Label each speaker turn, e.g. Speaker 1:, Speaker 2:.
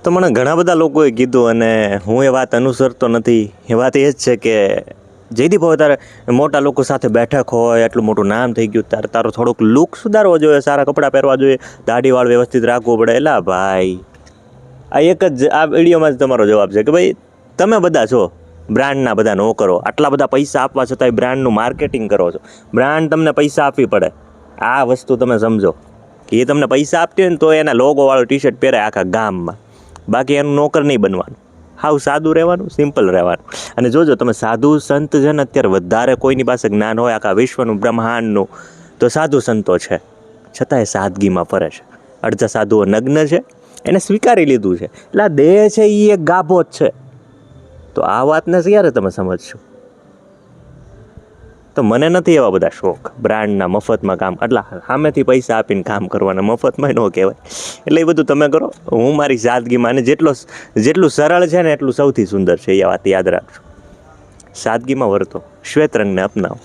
Speaker 1: તો મને ઘણા બધા લોકોએ કીધું અને હું એ વાત અનુસરતો નથી. એ વાત એ જ છે કે જયદીપ હવે તારે મોટા લોકો સાથે બેઠક હોય, એટલું મોટું નામ થઈ ગયું, તારે તારો થોડોક લુક સુધારવો જોઈએ, સારા કપડાં પહેરવા જોઈએ, દાઢીવાળ વ્યવસ્થિત રાખવું પડે. એલા ભાઈ, આ એક જ આ વિડીયોમાં જ તમારો જવાબ છે કે ભાઈ તમે બધા છો બ્રાન્ડના બધા નોકરો, આટલા બધા પૈસા આપવા છતાંય બ્રાન્ડનું માર્કેટિંગ કરો છો. બ્રાન્ડ તમને પૈસા આપવી પડે, આ વસ્તુ તમે સમજો કે એ તમને પૈસા આપતી હોય ને તો એના લોગોવાળું ટી શર્ટ પહેરે આખા ગામમાં, બાકી એનું નોકર નહીં બનવાનું. હાવ સાદું રહેવાનું, સિમ્પલ રહેવાનું. અને જોજો તમે સાધુ સંત છે ને અત્યારે વધારે કોઈની પાસે જ્ઞાન હોય આખા વિશ્વનું બ્રહ્માંડનું તો સાધુ સંતો છે, છતાં એ સાદગીમાં ફરે છે. અડધા સાધુઓ નગ્ન છે, એને સ્વીકારી લીધું છે, એટલે આ દેહ છે એ એક ગાભો જ છે. તો આ વાતને ક્યારે તમે સમજશો? તો મને નથી એવા બધા શોખ બ્રાન્ડના મફતમાં કામ, એટલે સામેથી પૈસા આપીને કામ કરવાના, મફતમાં ન કહેવાય. એટલે એ બધું તમે કરો, હું મારી સાદગીમાં, અને જેટલું સરળ છે ને એટલું સૌથી સુંદર છે, એ વાત યાદ રાખજો. સાદગીમાં વર્તો, શ્વેત રંગને અપનાવો.